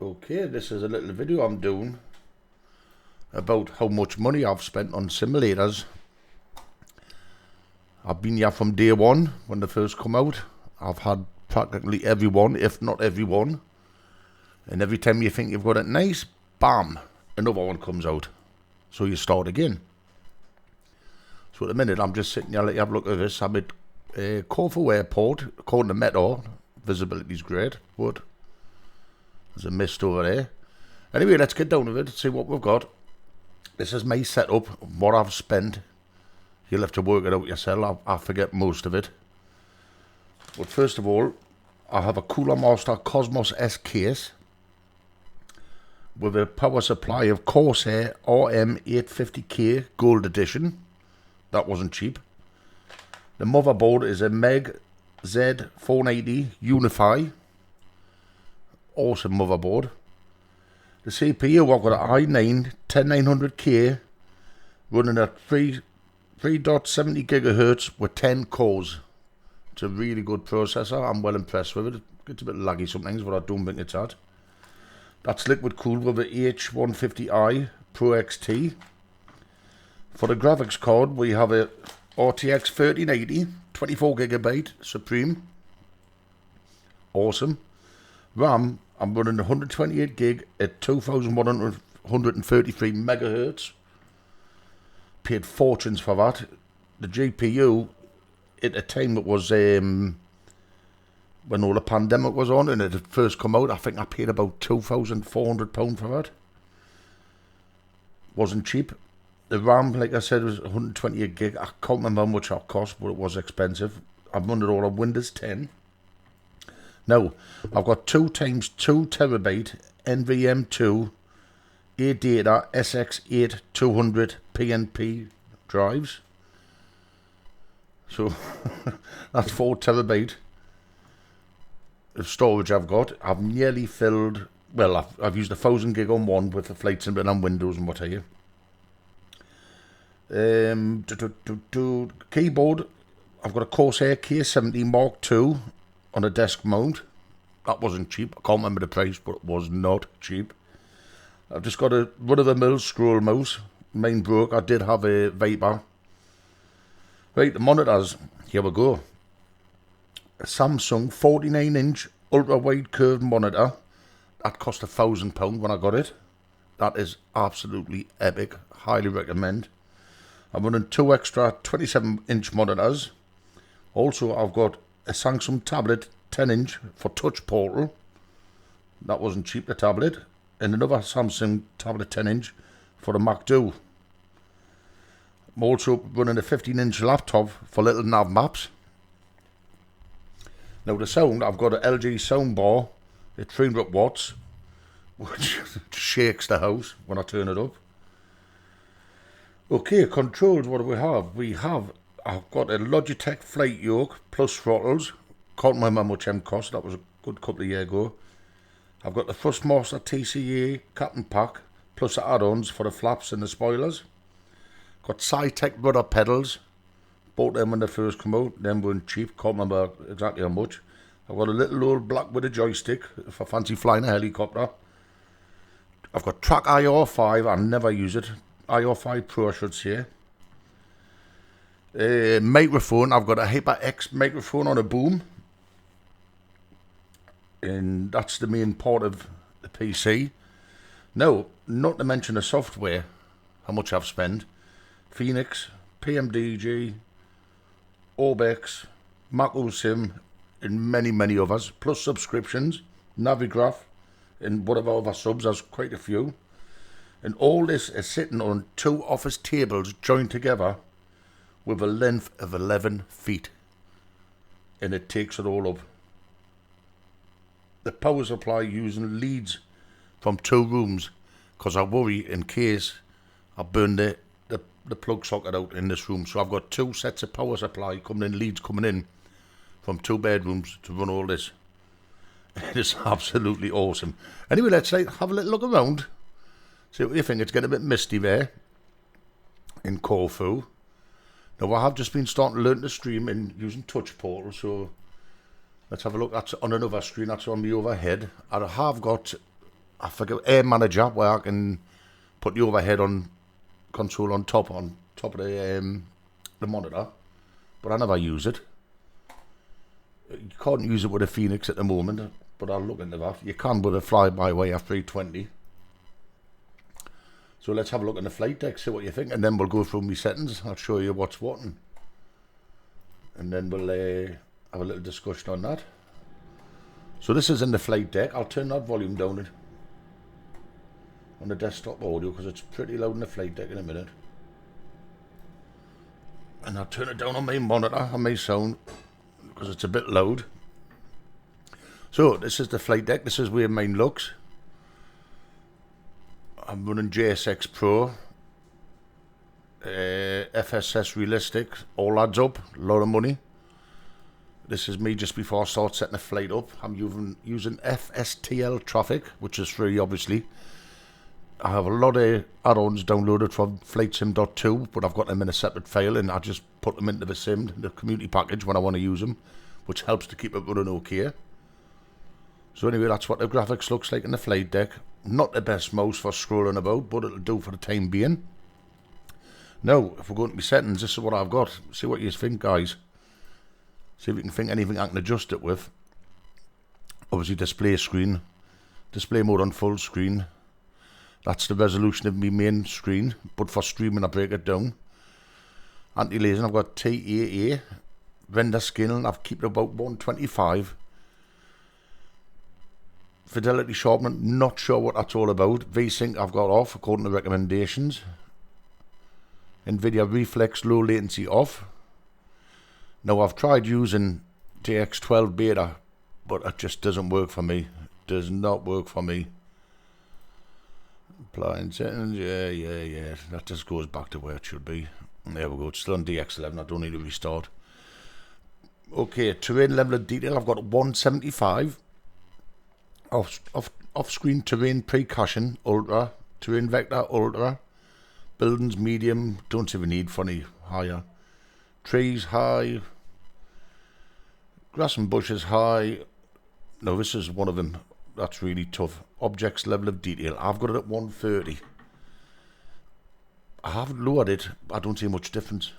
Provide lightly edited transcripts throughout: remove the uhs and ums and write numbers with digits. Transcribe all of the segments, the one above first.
Okay, this is a little video I'm doing about how much money I've spent on simulators. I've been here from day one when they first come out. I've had practically every one, if not every one. And every time you think you've got it nice, bam, another one comes out. So you start again. So at the minute I'm just sitting here, let you have a look at this. I'm at Corfu Airport, according to Metro. Visibility's great, but there's a mist over there. Anyway, let's get down to it and see what we've got. This is my setup, what I've spent. You'll have to work it out yourself. I forget most of it. But first of all, I have a Cooler Master Cosmos S case with a power supply of Corsair RM850K Gold Edition. That wasn't cheap. The motherboard is a Meg Z490 Unify. Awesome motherboard. The CPU, I've got an i9 10900K running at 3.70 gigahertz with 10 cores. It's a really good processor. I'm well impressed with it. It gets a bit laggy sometimes, but I don't think it's that. That's liquid cooled with the H150i Pro XT. For the graphics card, we have a RTX 3080 24GB Supreme. Awesome. RAM, I'm running 128 gig at 2133 megahertz. Paid fortunes for that. The GPU, at the time it was when all the pandemic was on and it had first come out, I think I paid about £2,400 for that. Wasn't cheap. The RAM, like I said, was 128 gig. I can't remember how much that cost, but it was expensive. I've run it all on Windows 10. Now, I've got 2 times 2 terabyte NVM2 ADATA SX8200 PNP drives. So, that's 4 terabyte of storage I've got. I've nearly filled, well, I've used 1000 gig on one with the flight sim and Windows and what have you. Keyboard, I've got a Corsair K70 Mark II on a desk mount. That wasn't cheap. I can't remember the price, but it was not cheap. I've just got a run-of-the-mill scroll mouse. Mine broke. I did have a Viper. Right, the monitors. Here we go. A Samsung 49-inch ultra-wide curved monitor. That cost £1,000 when I got it. That is absolutely epic. Highly recommend. I'm running 2 extra 27-inch monitors. Also, I've got a Samsung tablet 10-inch for Touch Portal. That wasn't cheap, the tablet. And another Samsung tablet 10-inch for the Mac Do. I'm also running a 15-inch laptop for little nav maps. Now the sound, I've got an LG soundbar at 300 watts, which shakes the house when I turn it up. Okay, controls, what do we have? I've got a Logitech Flight Yoke plus throttles. Can't remember how much them cost. That was a good couple of years ago. I've got the Thrustmaster TCA Captain Pack plus the add-ons for the flaps and the spoilers. Got Cytec rudder pedals. Bought them when they first come out. Them weren't cheap. Can't remember exactly how much. I've got a little old black with a joystick if I fancy flying a helicopter. I've got Track IR5. I never use it. IR5 Pro, I should say. Microphone, I've got a HyperX microphone on a boom. And that's the main part of the PC. Now, not to mention the software, how much I've spent. Phoenix, PMDG, Orbex, Mac OSIM, and many, many others. Plus subscriptions, Navigraph, and whatever other subs, there's quite a few. And all this is sitting on 2 office tables joined together with a length of 11 feet. And it takes it all up. The power supply using leads from 2 rooms because I worry in case I burn the plug socket out in this room. So I've got 2 sets of power supply coming in, leads coming in from 2 bedrooms to run all this. It is absolutely awesome. Anyway, let's have a little look around. See what you think. It's getting a bit misty there in Corfu. Now I have just been starting to learn to stream in using Touch Portal, so let's have a look. That's on another screen, that's on the overhead. I have got I forget, Air Manager, where I can put the overhead on control on top of the monitor, but I never use it. You can't use it with a Phoenix at the moment, but I'll look into that. You can with a fly-by-wire mfs2020. So let's have a look in the flight deck, see what you think, and then we'll go through my settings. I'll show you what's what, and then we'll have a little discussion on that. So this is in the flight deck. I'll turn that volume down on the desktop audio because it's pretty loud in the flight deck in a minute. And I'll turn it down on my monitor, on my sound, because it's a bit loud. So this is the flight deck. This is where mine looks. I'm running JSX Pro, FSS Realistic, all adds up, a lot of money. This is me just before I start setting the flight up. I'm using FSTL Traffic, which is free obviously. I have a lot of add-ons downloaded from FlightSim.2, but I've got them in a separate file and I just put them into the sim, the community package when I want to use them, which helps to keep it running okay. So anyway, that's what the graphics looks like in the flight deck. Not the best mouse for scrolling about, but it'll do for the time being. Now, if we're going to be settings, this is what I've got. See what you think, guys. See if you can think anything I can adjust it with. Obviously, display screen. Display mode on full screen. That's the resolution of my main screen, but for streaming I break it down. Anti-aliasing, I've got TAA. Render scaling, I've kept it about 125. Fidelity sharpening, not sure what that's all about. VSync I've got off according to recommendations. NVIDIA Reflex low latency off. Now I've tried using DX12 beta, but it just doesn't work for me. Does not work for me. Applying settings, yeah. That just goes back to where it should be. There we go, it's still on DX11, I don't need to restart. Okay, terrain level of detail, I've got 175. Off-screen terrain precaution, ultra. Terrain vector, ultra. Buildings, medium, don't even need for any higher. Trees, high. Grass and bushes, high. No, this is one of them. That's really tough. Objects level of detail, I've got it at 130. I haven't lowered it, but I don't see much difference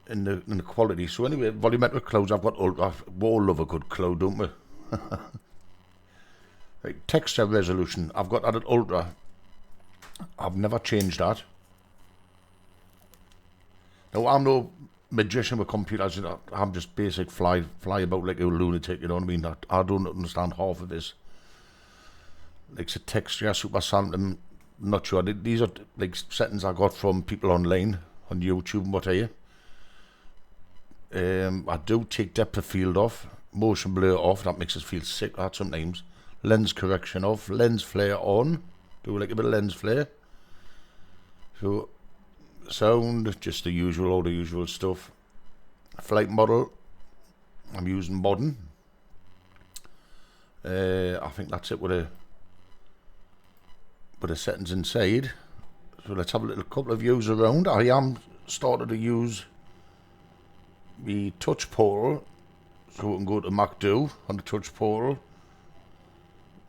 in the quality. So anyway, volumetric clouds, I've got ultra. We all love a good cloud, don't we? Right, texture resolution, I've got that at ultra. I've never changed that. Now I'm no magician with computers. I'm just basic fly about like a lunatic. You know what I mean? I don't understand half of this. Like the texture, super sampling. Not sure. These are like settings I got from people online on YouTube and what have you. I do take depth of field off, motion blur off. That makes us feel sick. That sometimes. Lens correction off, lens flare on. Do like a bit of lens flare. So sound, just the usual, all the usual stuff. Flight model, I'm using modern. I think that's it with the settings inside. So let's have a little couple of views around. I am started to use the touch portal, so we can go to MacDo on the touch portal.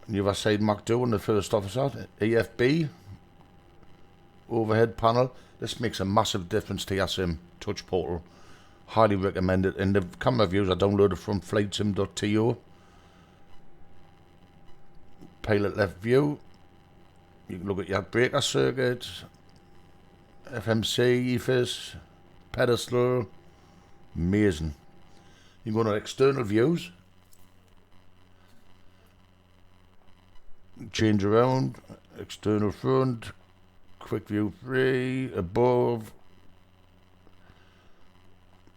On the other side, MacDo on the first officer, EFB, overhead panel. This makes a massive difference to your sim touch portal. Highly recommend it. And the camera views I downloaded from flightsim.to. Pilot left view. You can look at your breaker circuit, FMC, EFIS, pedestal. Amazing. You can go to external views. Change around. External front. Quick view 3. Above.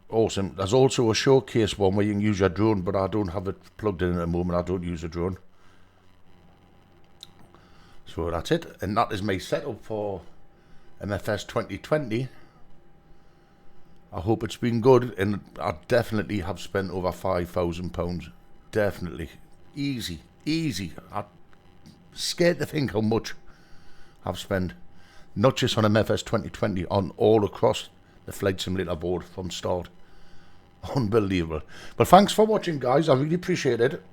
Awesome. There's also a showcase one where you can use your drone, but I don't have it plugged in at the moment. I don't use a drone. So that's it. And that is my setup for mfs2020. I hope it's been good, and I definitely have spent over £5,000. Definitely. Easy. I'm scared to think how much I've spent. Not just on mfs2020, on all across the flight simulator board from start. Unbelievable. But thanks for watching, guys. I really appreciate it.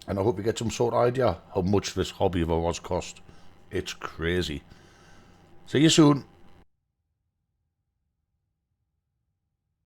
And I hope you get some sort of idea how much this hobby of ours cost. It's crazy. See you soon.